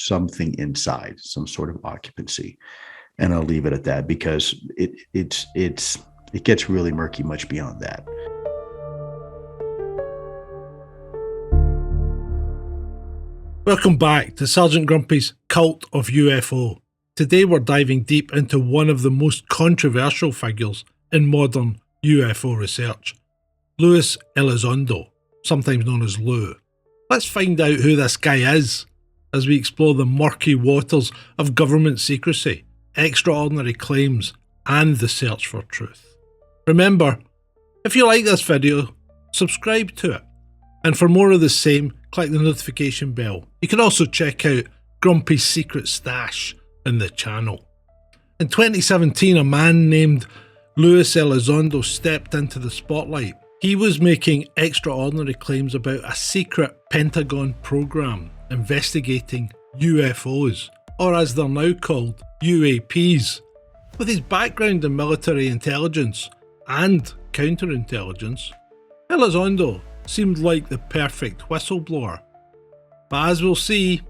something inside, some sort of occupancy. And I'll leave it at that because it gets really murky much beyond that. Welcome back to Sergeant Grumpy's Cult of UFO. Today we're diving deep into one of the most controversial figures in modern UFO research, Luis Elizondo, sometimes known as Lou. Let's find out who this guy is as we explore the murky waters of government secrecy, extraordinary claims, and the search for truth. Remember, if you like this video, subscribe to it. And for more of the same, click the notification bell. You can also check out Grumpy's secret stash in the channel. In 2017, a man named Luis Elizondo stepped into the spotlight. He was making extraordinary claims about a secret Pentagon program investigating UFOs, or as they're now called, UAPs. With his background in military intelligence and counterintelligence, Elizondo seemed like the perfect whistleblower. But as we'll see,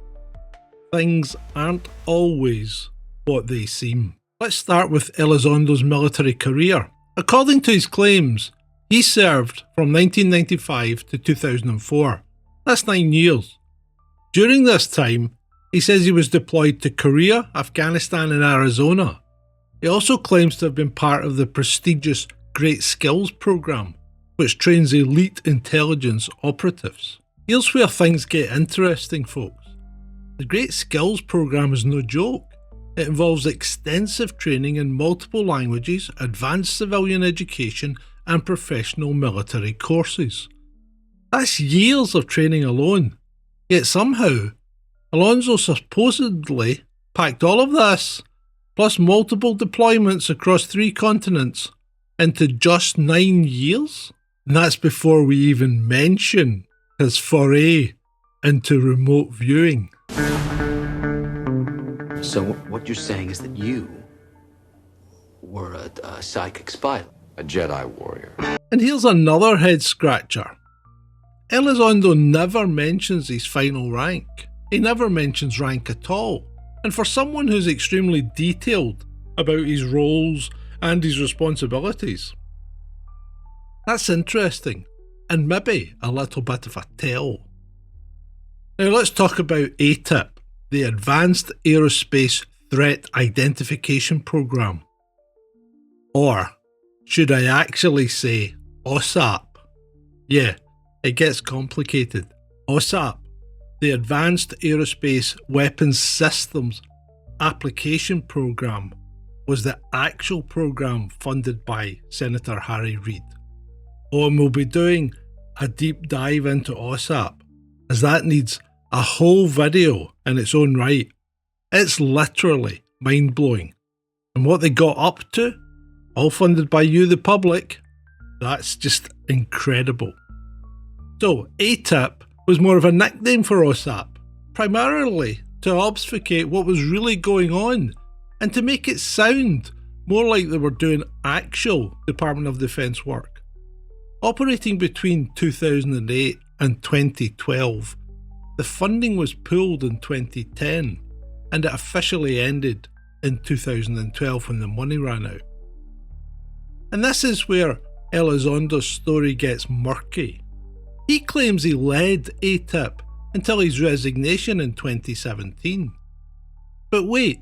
things aren't always what they seem. Let's start with Elizondo's military career. According to his claims, he served from 1995 to 2004. That's 9 years. During this time, he says he was deployed to Korea, Afghanistan and Arizona. He also claims to have been part of the prestigious Great Skills program, which trains elite intelligence operatives. Here's where things get interesting, folks. The Great Skills program is no joke. It involves extensive training in multiple languages, advanced civilian education, and professional military courses. That's years of training alone. Yet somehow, Alonso supposedly packed all of this, plus multiple deployments across 3 continents, into just 9 years? And that's before we even mention his foray into remote viewing. So what you're saying is that you were a psychic spy? A Jedi warrior. And here's another head scratcher. Elizondo never mentions his final rank. He never mentions rank at all. And for someone who's extremely detailed about his roles and his responsibilities, that's interesting, and maybe a little bit of a tell. Now let's talk about AATIP, the Advanced Aerospace Threat Identification Program. Or should I actually say AATIP? Yeah, it gets complicated. AATIP, the Advanced Aerospace Weapons Systems Application Program, was the actual program funded by Senator Harry Reid. Oh, and we'll be doing a deep dive into AATIP, as that needs a whole video in its own right. It's literally mind-blowing. And what they got up to, all funded by you, the public, that's just incredible. So, AATIP was more of a nickname for AATIP, primarily to obfuscate what was really going on and to make it sound more like they were doing actual Department of Defence work. Operating between 2008 and 2012, the funding was pulled in 2010 and it officially ended in 2012 when the money ran out. And this is where Elizondo's story gets murky. He claims he led AATIP until his resignation in 2017. But wait,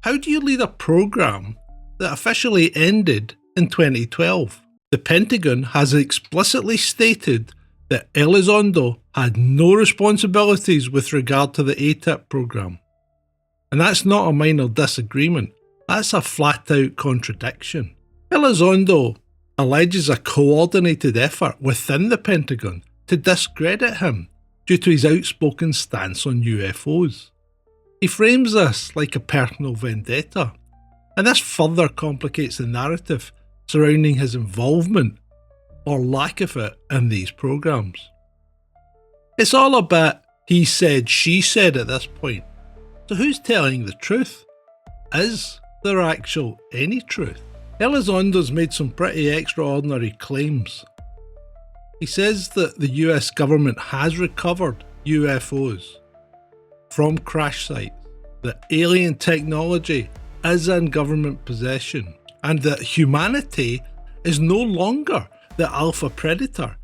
how do you lead a program that officially ended in 2012? The Pentagon has explicitly stated that Elizondo had no responsibilities with regard to the AATIP program. And that's not a minor disagreement, that's a flat-out contradiction. Elizondo alleges a coordinated effort within the Pentagon to discredit him due to his outspoken stance on UFOs. He frames this like a personal vendetta, and this further complicates the narrative surrounding his involvement, or lack of it, in these programs. It's all a bit he said, she said at this point. So who's telling the truth? Is there actual any truth? Elizondo's made some pretty extraordinary claims. He says that the US government has recovered UFOs. from crash sites that alien technology is in government possession and that humanity is no longer the alpha predator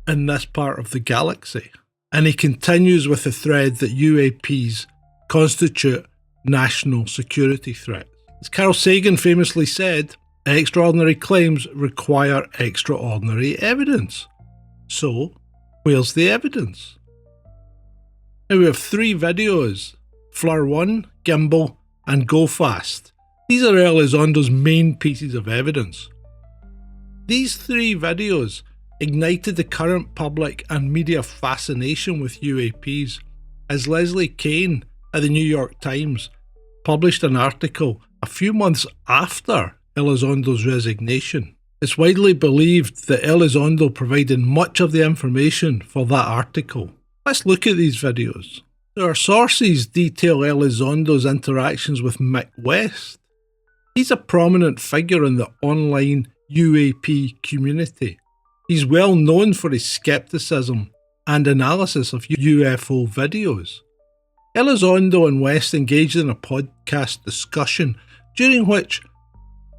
in this part of the galaxy. And he continues with the thread that UAPs constitute national security threats. As Carl Sagan famously said, extraordinary claims require extraordinary evidence. So, where's the evidence? Now we have 3 videos: Flare 1, Gimbal, and Go Fast. These are Elizondo's main pieces of evidence. These 3 videos ignited the current public and media fascination with UAPs, as Leslie Kane at the New York Times published an article a few months after Elizondo's resignation. It's widely believed that Elizondo provided much of the information for that article. Let's look at these videos. Our sources detail Elizondo's interactions with Mick West. He's a prominent figure in the online UAP community. He's well known for his skepticism and analysis of UFO videos. Elizondo and West engaged in a podcast discussion during which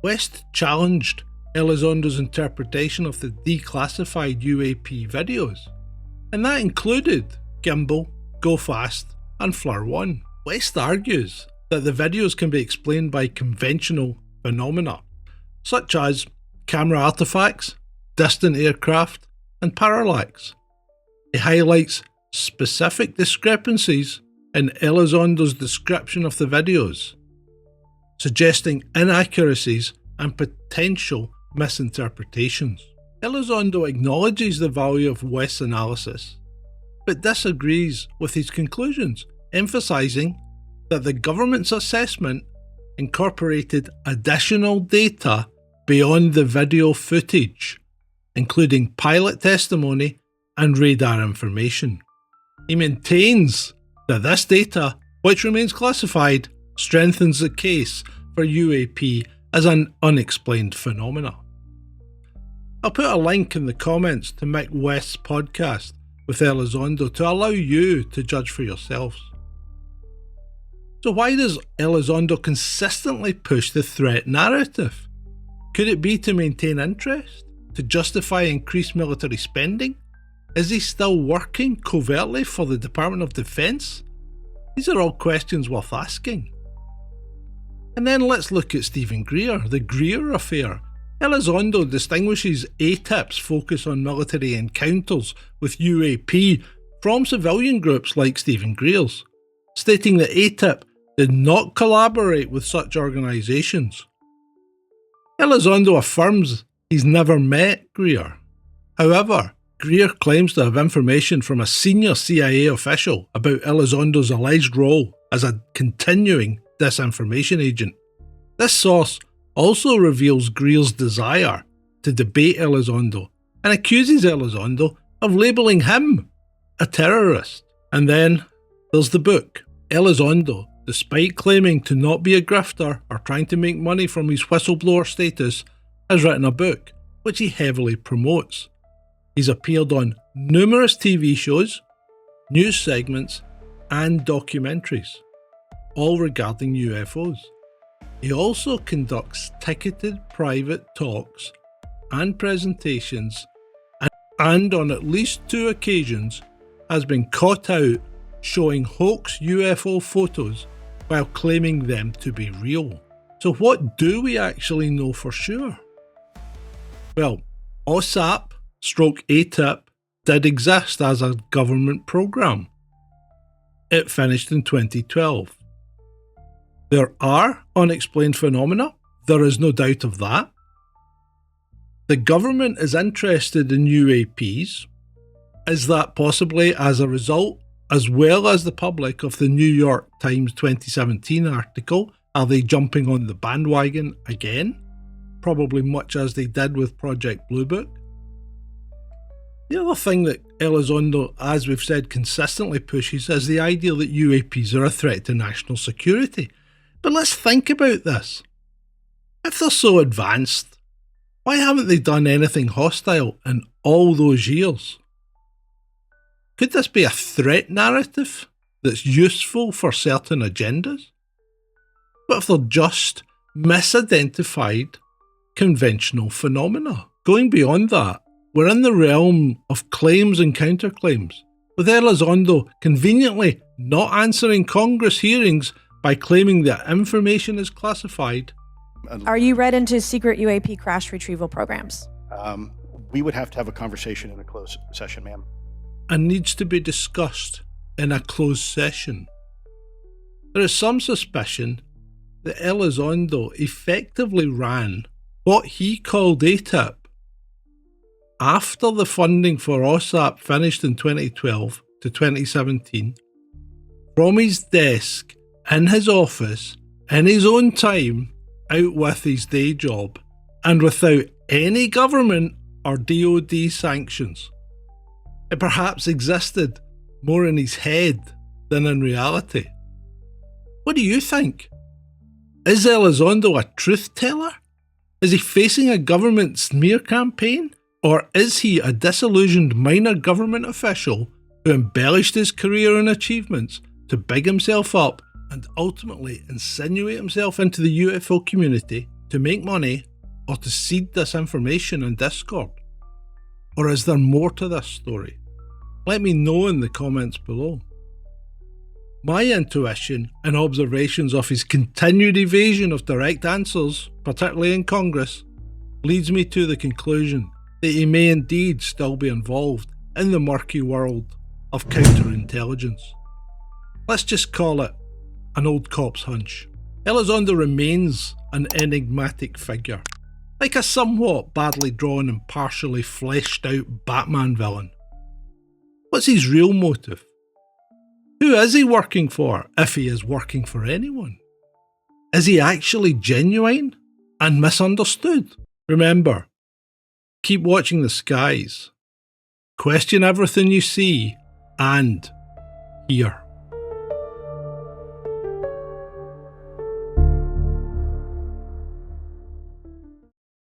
West challenged Elizondo's interpretation of the declassified UAP videos, and that included Gimbal, Go Fast, and Flare 1. West argues that the videos can be explained by conventional phenomena, such as camera artifacts, distant aircraft, and parallax. He highlights specific discrepancies in Elizondo's description of the videos, suggesting inaccuracies and potential misinterpretations. Elizondo acknowledges the value of West's analysis, but disagrees with his conclusions, emphasising that the government's assessment incorporated additional data beyond the video footage, including pilot testimony and radar information. He maintains that this data, which remains classified, strengthens the case for UAP as an unexplained phenomena. I'll put a link in the comments to Mick West's podcast with Elizondo to allow you to judge for yourselves. So why does Elizondo consistently push the threat narrative? Could it be to maintain interest? To justify increased military spending? Is he still working covertly for the Department of Defence? These are all questions worth asking. And then let's look at Stephen Greer, the Greer affair. Elizondo distinguishes AATIP's focus on military encounters with UAP from civilian groups like Stephen Greer's, stating that AATIP did not collaborate with such organisations. Elizondo affirms he's never met Greer. However, Greer claims to have information from a senior CIA official about Elizondo's alleged role as a continuing disinformation agent. This source also reveals Greer's desire to debate Elizondo and accuses Elizondo of labelling him a terrorist. And then there's the book. Elizondo, despite claiming to not be a grifter or trying to make money from his whistleblower status, has written a book which he heavily promotes. He's appeared on numerous TV shows, news segments, and documentaries, all regarding UFOs. He also conducts ticketed private talks and presentations, and on at least 2 occasions has been caught out showing hoax UFO photos while claiming them to be real. So what do we actually know for sure? Well, AATIP did exist as a government program. It finished in 2012. There are unexplained phenomena, there is no doubt of that. The government is interested in UAPs. Is that possibly as a result, as well as the public, of the New York Times 2017 article? Are they jumping on the bandwagon again? Probably much as they did with Project Blue Book. The other thing that Elizondo, as we've said, consistently pushes is the idea that UAPs are a threat to national security. But let's think about this. If they're so advanced, why haven't they done anything hostile in all those years? Could this be a threat narrative that's useful for certain agendas? What if they're just misidentified conventional phenomena? Going beyond that, we're in the realm of claims and counterclaims, with Elizondo conveniently not answering Congress hearings by claiming that information is classified. Are you read into secret UAP crash retrieval programs? We would have to have a conversation in a closed session, ma'am. And needs to be discussed in a closed session. There is some suspicion that Elizondo effectively ran what he called AATIP after the funding for OSAP finished in 2012 to 2017, from his desk, in his office, in his own time, out with his day job, and without any government or DoD sanctions. It perhaps existed more in his head than in reality. What do you think? Is Elizondo a truth teller? Is he facing a government smear campaign? Or is he a disillusioned minor government official who embellished his career and achievements to big himself up and ultimately insinuate himself into the UFO community to make money or to seed disinformation and discord? Or is there more to this story? Let me know in the comments below. My intuition and observations of his continued evasion of direct answers, particularly in Congress, leads me to the conclusion that he may indeed still be involved in the murky world of counterintelligence. Let's just call it an old cop's hunch. Elizondo remains an enigmatic figure, like a somewhat badly drawn and partially fleshed out Batman villain. What's his real motive? Who is he working for, if he is working for anyone? Is he actually genuine and misunderstood? Remember, keep watching the skies. Question everything you see and hear.